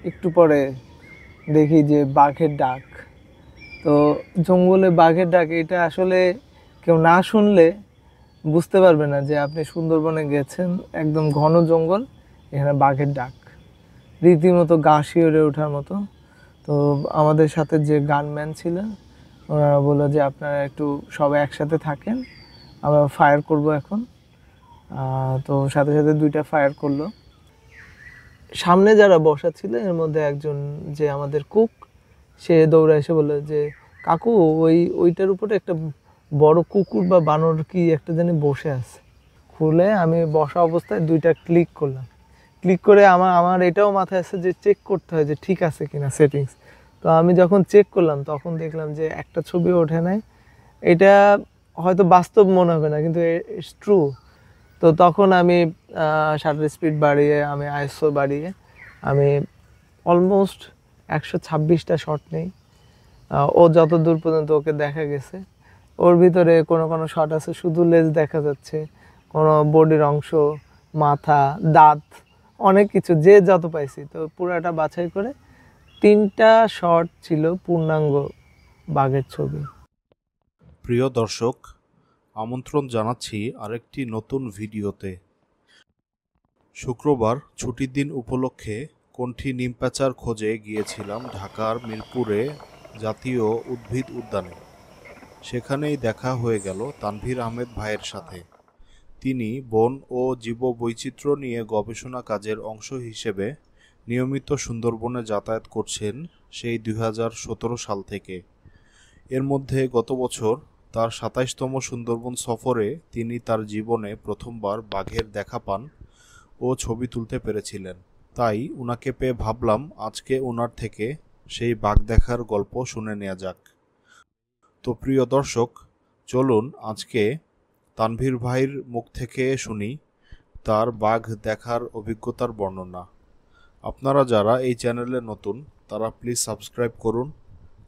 একটু পরে দেখি যে বাঘের ডাক। তো জঙ্গলে বাঘের ডাক এটা আসলে কেউ না শুনলে বুঝতে পারবে না যে আপনি সুন্দরবনে গেছেন। একদম ঘন জঙ্গল, এখানে বাঘের ডাক রীতিমতো গা শিউরে ওঠার মতো। তো আমাদের সাথে যে গানম্যান ছিলেন ওনারা বললো যে আপনারা একটু সবাই একসাথে থাকেন, আমরা ফায়ার করব এখন। তো সাথে সাথে দুইটা ফায়ার করলো। সামনে যারা বসা ছিল এর মধ্যে একজন যে আমাদের কুক, সে দৌড়ে এসে বললো যে কাকু ওইটার উপরে একটা বড় কুকুর বা বানর কি একটা জানি বসে আছে। খুলে আমি বসা অবস্থায় দুইটা ক্লিক করলাম। ক্লিক করে আমার এটাও মাথায় আছে যে চেক করতে হয় যে ঠিক আছে কিনা সেটিংস। তো আমি যখন চেক করলাম তখন দেখলাম যে একটা ছবি ওঠে নাই। এটা হয়তো বাস্তব মনে হবে না, কিন্তু ইটস ট্রু। তো তখন আমি শাটার স্পিড বাড়িয়ে, আমি আইএসও বাড়িয়ে আমি অলমোস্ট 126টা শট নেই। ও যত দূর পর্যন্ত ওকে দেখা গেছে, ওর ভিতরে কোনো কোনো শট আছে শুধু লেজ দেখা যাচ্ছে, কোনো বডির অংশ, মাথা, দাঁত, অনেক কিছু যে যত পাইছি। তো পুরাটা বাছাই করে 3টা শট ছিল পূর্ণাঙ্গ বাঘের ছবি। প্রিয় দর্শক, আমন্ত্রণ জানাচ্ছি আরেকটি নতুন ভিডিওতে। শুক্রবার ছুটির দিন উপলক্ষে কণ্ঠী নিমপ্যাঁচার খোঁজে গিয়েছিলাম ঢাকার মিরপুরে জাতীয় উদ্ভিদ উদ্যানে। সেখানেই দেখা হয়ে গেল তানভীর আহমেদ ভাইয়ের সাথে। তিনি বন ও জীববৈচিত্র্য নিয়ে গবেষণা কাজের অংশ হিসেবে নিয়মিত সুন্দরবনে যাতায়াত করছেন সেই 2017 সাল থেকে। এর মধ্যে গত বছর তার 27তম সুন্দরবন সফরে তিনি তার জীবনে প্রথমবার বাঘের দেখা পান ও ছবি তুলতে পেরেছিলেন। তাই উনাকে পেয়ে ভাবলাম আজকে ওনার থেকে সেই বাঘ দেখার গল্প শুনে নেওয়া যাক। তো প্রিয় দর্শক, চলুন আজকে তানভীর ভাইয়ের মুখ থেকে শুনি তার বাঘ দেখার অভিজ্ঞতার বর্ণনা। আপনারা যারা এই চ্যানেলে নতুন তারা প্লিজ সাবস্ক্রাইব করুন,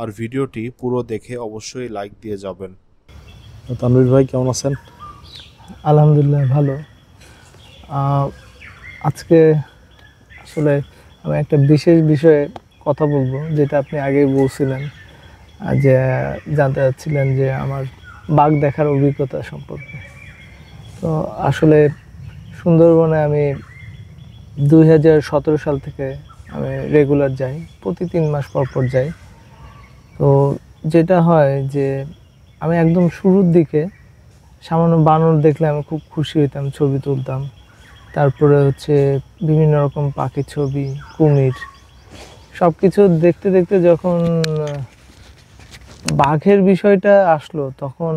আর ভিডিওটি পুরো দেখে অবশ্যই লাইক দিয়ে যাবেন। তানভীর ভাই কেমন আছেন? আলহামদুলিল্লাহ ভালো। আজকে আসলে আমি একটা বিশেষ বিষয়ে কথা বলবো, যেটা আপনি আগেই বলছিলেন, যে জানতে চাচ্ছিলেন যে আমার বাঘ দেখার অভিজ্ঞতা সম্পর্কে। তো আসলে সুন্দরবনে আমি 2017 সাল থেকে আমি রেগুলার যাই, প্রতি 3 মাস পর পর যাই। তো যেটা হয় যে আমি একদম শুরুর দিকে সামান্য বানর দেখলে আমি খুব খুশি হইতাম, ছবি তুলতাম। তারপরে হচ্ছে বিভিন্ন রকম পাখির ছবি, কুমির, সব কিছু দেখতে দেখতে যখন বাঘের বিষয়টা আসলো তখন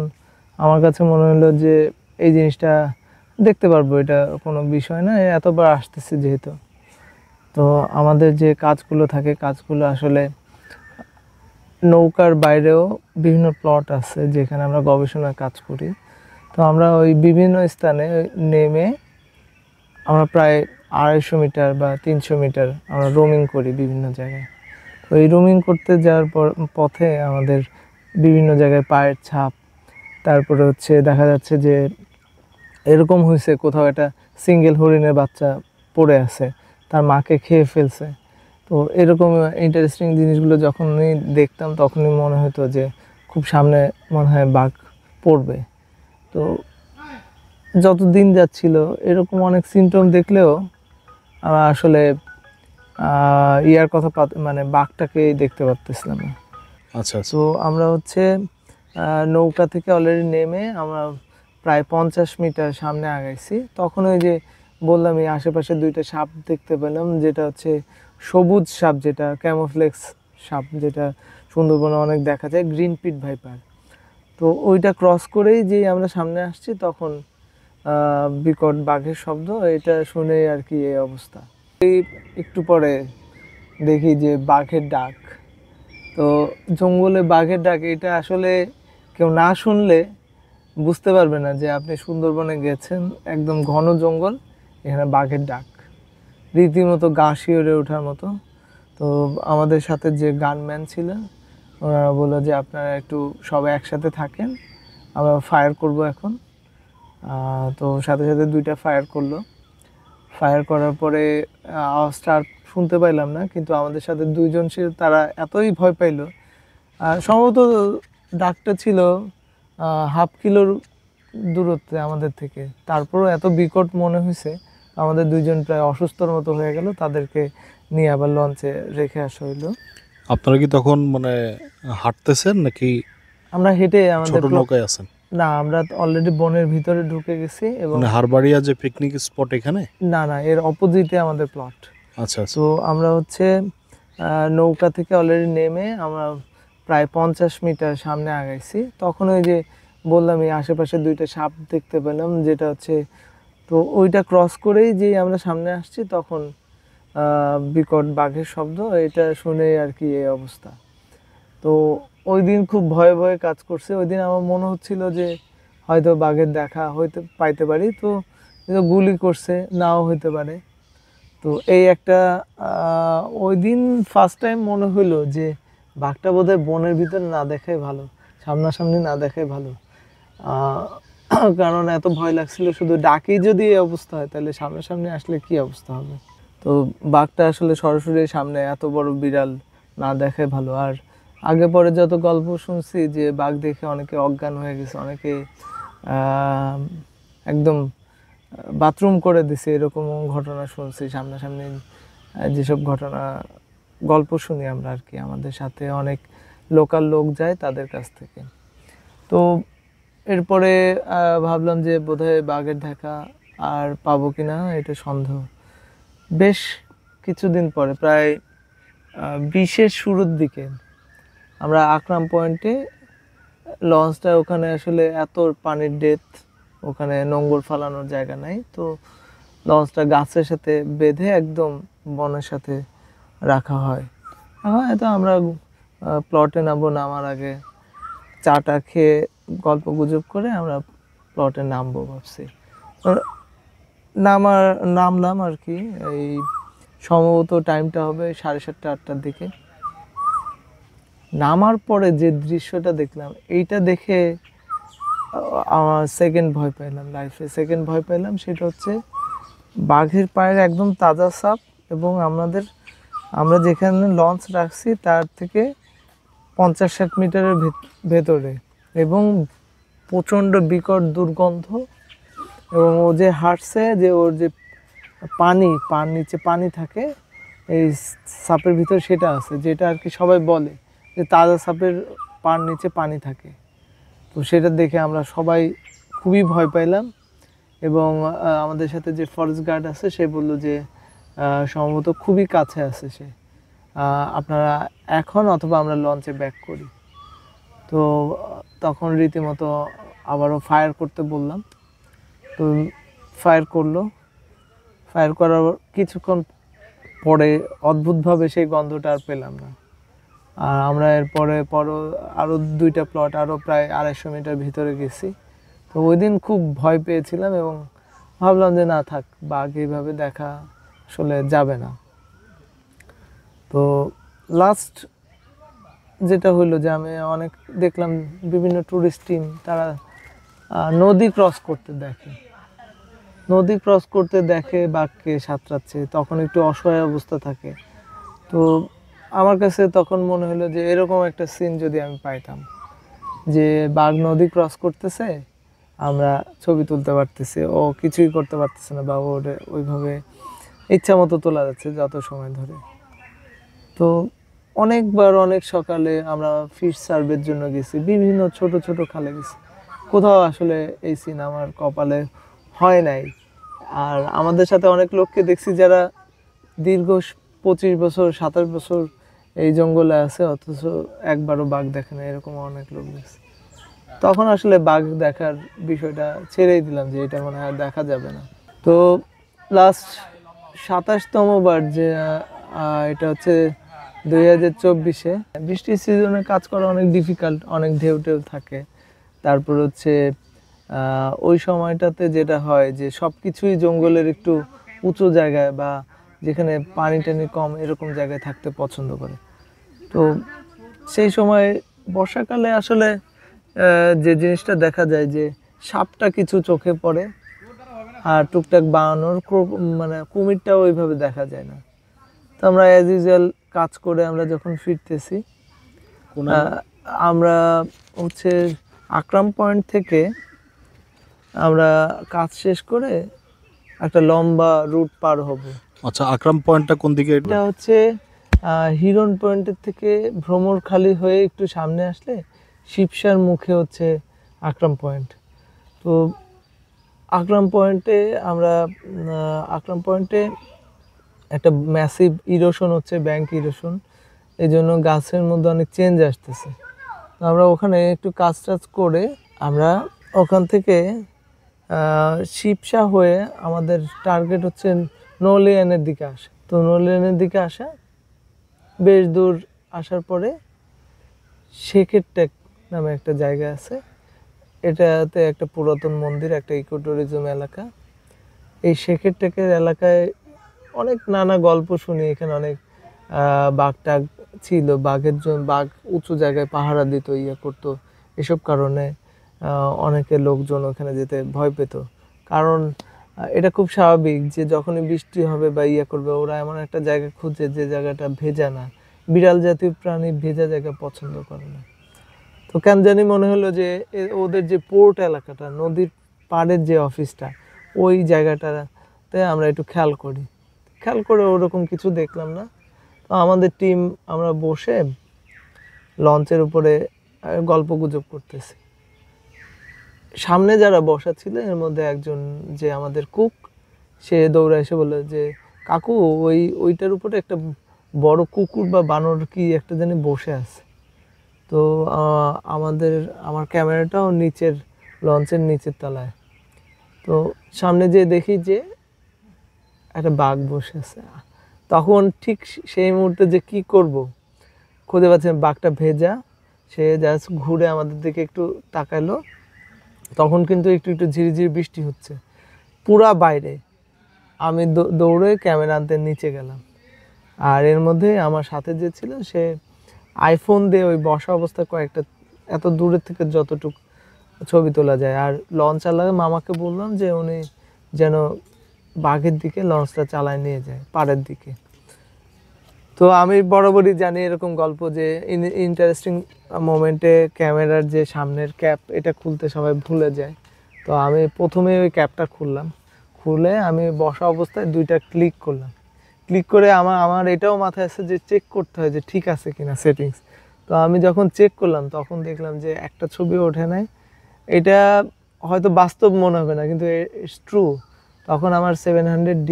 আমার কাছে মনে হলো যে এই জিনিসটা দেখতে পারবো, এটা কোনো বিষয় না, এতবার আসতেছে যেহেতু। তো আমাদের যে কাজগুলো থাকে, কাজগুলো আসলে নৌকার বাইরেও বিভিন্ন প্লট আছে যেখানে আমরা গবেষণার কাজ করি। তো আমরা ওই বিভিন্ন স্থানে নেমে আমরা প্রায় 250 মিটার বা 300 মিটার আমরা রোমিং করি বিভিন্ন জায়গায়। তো এই রোমিং করতে যাওয়ার পথে আমাদের বিভিন্ন জায়গায় পায়ের ছাপ, তারপরে হচ্ছে দেখা যাচ্ছে যে এরকম হয়েছে কোথাও একটা সিঙ্গেল হরিণের বাচ্চা পড়ে আছে, তার মাকে খেয়ে ফেলছে। তো এরকম ইন্টারেস্টিং জিনিসগুলো যখনই দেখতাম তখনই মনে হতো যে খুব সামনে মনে হয় বাঘ পড়বে। তো যত দিন যাচ্ছিল এরকম অনেক সিমটম দেখলেও আমরা আসলে ইয়ার কথা মানে বাঘটাকেই দেখতে পারতেছিলাম না। আচ্ছা। তো আমরা হচ্ছে নৌকা থেকে অলরেডি নেমে আমরা প্রায় 50 মিটার সামনে আগাইছি। তখন ওই যে বললাম এই আশেপাশে দুইটা সাপ দেখতে পেলাম, যেটা হচ্ছে সবুজ সাপ, যেটা ক্যামোফ্লেক্স সাপ, যেটা সুন্দরবনে অনেক দেখা যায়, গ্রিন পিট ভাইপার। তো ওইটা ক্রস করেই যেই আমরা সামনে আসছি তখন বিকট বাঘের শব্দ, এটা শুনে আর কি এই অবস্থা। এই একটু পরে দেখি যে বাঘের ডাক। তো জঙ্গলে বাঘের ডাক এটা আসলে কেউ না শুনলে বুঝতে পারবে না যে আপনি সুন্দরবনে গেছেন। একদম ঘন জঙ্গল, এখানে বাঘের ডাক রীতিমতো গা শিউরে ওঠার মতো। তো আমাদের সাথে যে গানম্যান ছিলেন ওনারা বললো যে আপনারা একটু সবাই একসাথে থাকেন, আমরা ফায়ার করব এখন। তো সাথে সাথে দুইটা ফায়ার করলো। ফায়ার করার পরে আওয়াজটা আর শুনতে পাইলাম না, কিন্তু আমাদের সাথে দুইজন ছিল, তারা এতই ভয় পাইলো। সম্ভবত ডাকটা ছিল 1/2 কিলোর দূরত্বে আমাদের থেকে, তারপরও এত বিকট মনে হয়েছে, আমাদের দুইজন প্রায় অসুস্থর মতো হয়ে গেল, তাদেরকে নিয়ে আবার লঞ্চে রেখে আসা হইলো। আপনারা কি তখন মানে হাঁটতেছেন নাকি আমরা হেঁটে আমাদের ছোট নৌকায় আছেন? না, আমরা অলরেডি বনের ভিতরে ঢুকে গেছি এবং মানে হারবাড়িয়া যে পিকনিক স্পট এখানে? না না, এর অপোজিটে আমাদের প্লট। আচ্ছা আচ্ছা। তো আমরা হচ্ছে নৌকা থেকে অলরেডি নেমে আমরা প্রায় 50 মিটার সামনে আগাইছি, তখন ওই যে বললাম এই আশেপাশে দুইটা সাপ দেখতে পেলাম, যেটা হচ্ছে, তো ওইটা ক্রস করেই যে আমরা সামনে আসছি তখন বিকট বাঘের শব্দ, এটা শুনে আর কি এই অবস্থা। তো ওই দিন খুব ভয়ে ভয়ে কাজ করছে। ওই দিন আমার মনে হচ্ছিল যে হয়তো বাঘের দেখা হইতে পাইতে পারি, তো গুলি করছে, নাও হইতে পারে। তো এই একটা ওই দিন ফার্স্ট টাইম মনে হইলো যে বাঘটা বোধহয় বনের ভিতরে না দেখাই ভালো, সামনাসামনি না দেখাই ভালো। কারণ এত ভয় লাগছিল, শুধু ডাকি যদি এই অবস্থা হয় তাহলে সামনাসামনি আসলে কি অবস্থা হবে। তো বাঘটা আসলে সরাসরি সামনে এত বড় বিড়াল না দেখাই ভালো। আর আগে পরে যত গল্প শুনছি যে বাঘ দেখে অনেকে অজ্ঞান হয়ে গেছে, অনেকে একদম বাথরুম করে দিছে, এরকম ঘটনা শুনছি সামনাসামনি। যেসব ঘটনা গল্প শুনি আমরা আর কি, আমাদের সাথে অনেক লোকাল লোক যায় তাদের কাছ থেকে। তো এরপরে ভাবলাম যে বোধহয় বাঘের দেখা আর পাবো কিনা এটা সন্দেহ। বেশ কিছুদিন পরে প্রায় 20-এর শুরুর দিকে আমরা আকরাম পয়েন্টে লঞ্চটা, ওখানে আসলে এত পানির ডেপথ, ওখানে নোঙর ফালানোর জায়গা নাই, তো লঞ্চটা গাছের সাথে বেঁধে একদম বনের সাথে রাখা হয়। তো আমরা প্লটে নামার আগে চাটা খেয়ে গল্প গুজব করে আমরা প্লটে নামবো ভাবছি। নামলাম আর কি, এই সম্ভবত টাইমটা হবে 7:30-8টার দিকে। নামার পরে যে দৃশ্যটা দেখলাম, এইটা দেখে আমার সেকেন্ড ভয় পেলাম, লাইফে সেকেন্ড ভয় পেলাম। সেটা হচ্ছে বাঘের পায়ের একদম তাজা সাপ, এবং আমরা যেখানে লঞ্চ রাখছি তার থেকে 50-60 মিটারের ভেতরে, এবং প্রচণ্ড বিকট দুর্গন্ধ। এবং ও যে হাঁটছে, যে ওর যে পার নিচে পানি থাকে এই সাপের ভিতর, সেটা আছে, যেটা আর কি সবাই বলে যে তাজা সাপের পার নিচে পানি থাকে। তো সেটা দেখে আমরা সবাই খুবই ভয় পাইলাম। এবং আমাদের সাথে যে ফরেস্ট গার্ড আছে সে বলল যে সম্ভবত খুবই কাছে আছে সে, আপনারা এখন অথবা আমরা লঞ্চে ব্যাক করি। তো তখন রীতিমতো আবারও ফায়ার করতে বললাম, তো ফায়ার করলো। ফায়ার করার কিছুক্ষণ পরে অদ্ভুতভাবে সেই গন্ধটা আর পেলাম না। আর আমরা এরপরে আরও 2টা প্লট আরও প্রায় 250 মিটার ভিতরে গেছি। তো ওই দিন খুব ভয় পেয়েছিলাম এবং ভাবলাম যে না থাক, বাঘ এইভাবে দেখা আসলে যাবে না। তো লাস্ট যেটা হইলো যে আমি অনেক দেখলাম বিভিন্ন ট্যুরিস্ট টিম, তারা নদী ক্রস করতে দেখে বাঘকে সাঁতরাচ্ছে, তখন একটু অসহায় অবস্থা থাকে। তো আমার কাছে তখন মনে হলো যে এরকম একটা সিন যদি আমি পাইতাম, যে বাঘ নদী ক্রস করতেছে, আমরা ছবি তুলতে পারতেছি, ও কিছুই করতে পারতেছে না, বা ওর ওইভাবে ইচ্ছা মতো তোলা যাচ্ছে যত সময় ধরে। তো অনেকবার অনেক সকালে আমরা ফিশ সার্ভের জন্য গেছি, বিভিন্ন ছোট ছোট খালে গেছি, কোথাও আসলে এই সিন আমার কপালে হয় নাই। আর আমাদের সাথে অনেক লোককে দেখছি যারা দীর্ঘ 25 বছর 27 বছর এই জঙ্গলে আছে, অথচ একবারও বাঘ দেখে না, এরকম অনেক লোক দেখছি। তখন আসলে বাঘ দেখার বিষয়টা ছেড়েই দিলাম, যে এটা মনে হয় দেখা যাবে না। তো লাস্ট 27তম বার যে এটা হচ্ছে 2024-এ, বৃষ্টির সিজনে কাজ করা অনেক ডিফিকাল্ট, অনেক ঢেউ থাকে। তারপর হচ্ছে ওই সময়টাতে যেটা হয় যে সব কিছুই জঙ্গলের একটু উঁচু জায়গায় বা যেখানে পানি টানি কম, এরকম জায়গায় থাকতে পছন্দ করে। তো সেই সময় বর্ষাকালে আসলে যে জিনিসটা দেখা যায় যে সাপটা কিছু চোখে পড়ে, আর টুকটাক বানানোর মানে কুমিরটাও ওইভাবে দেখা যায় না। তো আমরা অ্যাজ ইউজুয়াল কাজ করে আমরা যখন ফিরতেছি, আমরা হচ্ছে আকরাম পয়েন্ট থেকে আমরা কাজ শেষ করে একটা লম্বা রুট পার হব। আচ্ছা, আকরাম পয়েন্টটা কোন দিকে? এটা হচ্ছে হিরন পয়েন্টের থেকে ভ্রমরখালি হয়ে একটু সামনে আসলে শিবসার মুখে হচ্ছে আকরাম পয়েন্ট। তো আকরাম পয়েন্টে আমরা আকরাম পয়েন্টে একটা ম্যাসিভ ইরোশন হচ্ছে, ব্যাংক ইরোশন, এই জন্য গাছের মধ্যে অনেক চেঞ্জ আসতেছে। তো আমরা ওখানে একটু কাজ টাজ করে আমরা ওখান থেকে শিবসা হয়ে আমাদের টার্গেট হচ্ছে নৌলিয়ানের দিকে আসা। তো নৌলিয়ানের দিকে আসা বেশ দূর আসার পরে শেখের টেক নামে একটা জায়গা আছে। এটাতে একটা পুরাতন মন্দির, একটা ইকো ট্যুরিজম এলাকা। এই শেখের টেকের এলাকায় অনেক নানা গল্প শুনি, এখানে অনেক বাঘ টাঘ ছিল, বাঘের জন্য বাঘ উঁচু জায়গায় পাহারা দিত, ইয়ে করতো। এসব কারণে অনেকে লোকজন ওখানে যেতে ভয় পেত। কারণ এটা খুব স্বাভাবিক যে যখনই বৃষ্টি হবে বা ইয়ে করবে, ওরা এমন একটা জায়গা খুঁজে যে জায়গাটা ভেজা না। বিড়াল জাতীয় প্রাণী ভেজা জায়গা পছন্দ করে না। তো কেন জানি মনে হলো যে ওদের যে পোর্ট এলাকাটা, নদীর পাড়ের যে অফিসটা, ওই জায়গাটাতে আমরা একটু খেয়াল করি। খেয়াল করে ওরকম কিছু দেখলাম না। তো আমাদের টিম আমরা বসে লঞ্চের উপরে গল্প গুজব করতেছি। সামনে যারা বসা ছিল এর মধ্যে একজন যে আমাদের কুক, সে দৌড়ে এসে বলল যে কাকু, ওইটার উপরে একটা বড় কুকুর বা বানর কি একটা জানি বসে আছে। তো আমার ক্যামেরাটাও নিচের লঞ্চের নিচের তলায়। তো সামনে যেয়ে দেখি যে একটা বাঘ বসে আছে। তখন ঠিক সেই মুহূর্তে যে কি করব খুঁজে পাচ্ছি না। বাঘটা ভেজা, সে জাস্ট ঘুরে আমাদের দিকে একটু তাকালো। তখন কিন্তু একটু একটু ঝিরিঝিরি বৃষ্টি হচ্ছে পুরা বাইরে। আমি দৌড়ে ক্যামেরা আনতে নিচে গেলাম। আর এর মধ্যে আমার সাথে যে ছিল সে আইফোন দিয়ে ওই বসা অবস্থায় কয়েকটা এত দূরের থেকে যতটুকু ছবি তোলা যায়। আর লঞ্চ চালায় মামাকে বললাম যে উনি যেন বাঘের দিকে লঞ্চটা চালায় নিয়ে যায় পাড়ের দিকে। তো আমি বরাবরই জানি এরকম গল্প যে ইন্টারেস্টিং মোমেন্টে ক্যামেরার যে সামনের ক্যাপ এটা খুলতে সবাই ভুলে যায়। তো আমি প্রথমে ওই ক্যাপটা খুললাম, খুলে আমি বসা অবস্থায় 2টা ক্লিক করলাম। ক্লিক করে আমার এটাও মাথায় আসছে যে চেক করতে হয় যে ঠিক আছে কিনা সেটিংস। তো আমি যখন চেক করলাম তখন দেখলাম যে একটা ছবি ওঠে নাই। এটা হয়তো বাস্তব মনে হবে না, কিন্তু ইটস ট্রু। তখন আমার 700D,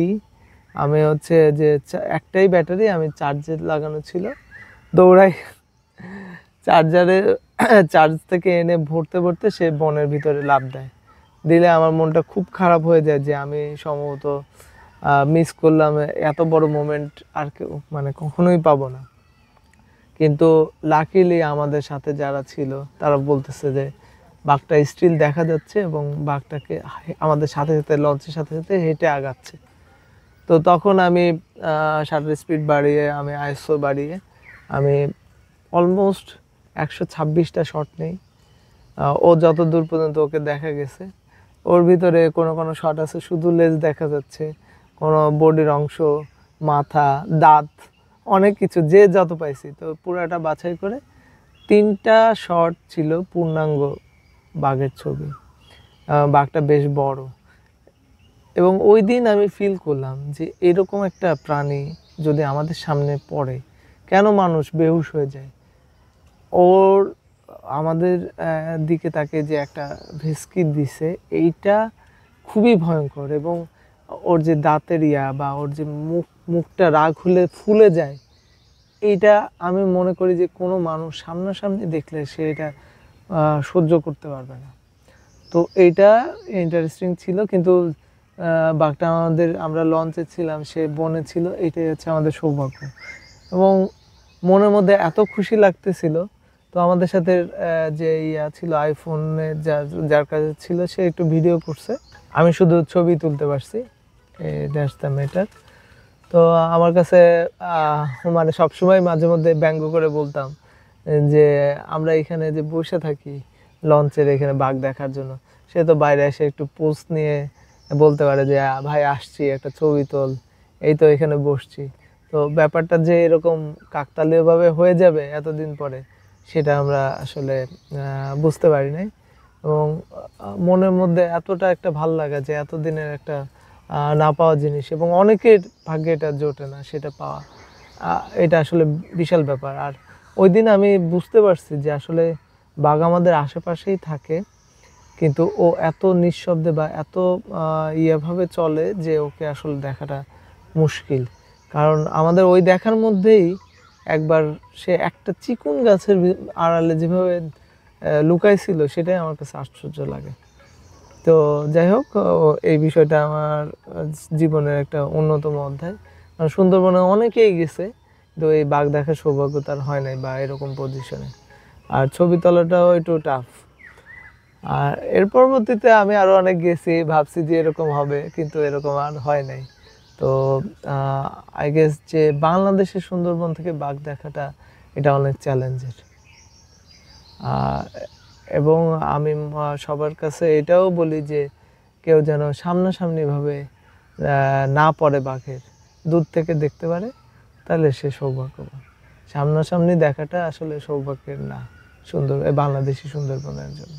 আমি হচ্ছে যে একটাই ব্যাটারি আমি চার্জে লাগানো ছিল, দৌড়াই চার্জারে চার্জ থেকে এনে ভরতে ভরতে সে বনের ভিতরে লাফ দেয়। দিলে আমার মনটা খুব খারাপ হয়ে যায় যে আমি সম্ভবত মিস করলাম এত বড় মোমেন্ট, আর কেউ মানে কখনোই পাবো না। কিন্তু লাকিলি আমাদের সাথে যারা ছিল তারা বলতেছে যে বাঘটা স্টিল দেখা যাচ্ছে এবং বাঘটাকে আমাদের সাথে সাথে লঞ্চের সাথে সাথে হেঁটে আগাচ্ছে। তো তখন আমি শাটার স্পিড বাড়িয়ে, আমি আইএসও বাড়িয়ে আমি অলমোস্ট 126টা শট নেই। ও যত দূর পর্যন্ত ওকে দেখা গেছে, ওর ভিতরে কোনো কোনো শট আছে শুধু লেজ দেখা যাচ্ছে, কোনো বডির অংশ, মাথা, দাঁত, অনেক কিছু যে যত পাইছি। তো পুরাটা বাছাই করে 3টা শট ছিল পূর্ণাঙ্গ বাঘের ছবি। বাঘটা বেশ বড়। এবং ওই দিন আমি ফিল করলাম যে এরকম একটা প্রাণী যদি আমাদের সামনে পড়ে, কেন মানুষ বেহুশ হয়ে যায়। ওর আমাদের দিকে তাকে যে একটা ভেস্কি দিছে, এইটা খুবই ভয়ঙ্কর। এবং ওর যে দাঁতের বা ওর যে মুখটা রাগ হলে ফুলে যায়, এইটা আমি মনে করি যে কোনো মানুষ সামনাসামনি দেখলে সে এটা সহ্য করতে পারবে না। তো এইটা ইন্টারেস্টিং ছিল। কিন্তু বাঘটা আমরা লঞ্চে ছিলাম, সে বনে ছিল, এইটাই হচ্ছে আমাদের সৌভাগ্য। এবং মনের মধ্যে এত খুশি লাগতেছিল। তো আমাদের সাথে যে ছিল আইফোনে, যার কাছে ছিল সে একটু ভিডিও করছে, আমি শুধু ছবি তুলতে পারছি। That's the matter. তো আমার কাছে মানে সবসময় মাঝে মধ্যে ব্যঙ্গ করে বলতাম যে আমরা এখানে যে বসে থাকি লঞ্চের এখানে বাঘ দেখার জন্য, সে তো বাইরে এসে একটু পোজ নিয়ে বলতে পারে যে ভাই আসছি, একটা ছবি তোল, এই তো এখানে বসছি। তো ব্যাপারটা যে এরকম কাকতালীয়ভাবে হয়ে যাবে এতদিন পরে, সেটা আমরা আসলে বুঝতে পারি নাই। এবং মনের মধ্যে এতটা একটা ভাল লাগা যে এতদিনের একটা না পাওয়া জিনিস, এবং অনেকের ভাগ্যে এটা জোটে না সেটা পাওয়া, এটা আসলে বিশাল ব্যাপার। আর ওই দিন আমি বুঝতে পারছি যে আসলে বাঘ আমাদের আশেপাশেই থাকে, কিন্তু ও এত নিঃশব্দে বা এত ইয়েভাবে চলে যে ওকে আসলে দেখাটা মুশকিল। কারণ আমাদের ওই দেখার মধ্যেই একবার সে একটা চিকুন গাছের আড়ালে যেভাবে লুকাইছিল, সেটাই আমার কাছে আশ্চর্য লাগে। তো যাই হোক, এই বিষয়টা আমার জীবনের একটা অন্যতম অধ্যায়। কারণ সুন্দরবনে অনেকেই গেছে, তো এই বাঘ দেখার সৌভাগ্য তার হয় নাই বা এরকম পজিশনে। আর ছবি তোলাটাও একটু টাফ। আর এর পরবর্তীতে আমি আরো অনেক গেছি, ভাবছি যে এরকম হবে, কিন্তু এরকম আর হয় নাই। তো আই গেস যে বাংলাদেশের সুন্দরবন থেকে বাঘ দেখাটা এটা অনেক চ্যালেঞ্জের। এবং আমি সবার কাছে এটাও বলি যে কেউ যেন সামনাসামনিভাবে না পড়ে বাঘের, দূর থেকে দেখতে পারে, তাহলে সে সৌভাগ্যবান। সামনাসামনি দেখাটা আসলে সৌভাগ্যের না, বাংলাদেশি সুন্দরবনের জন্য।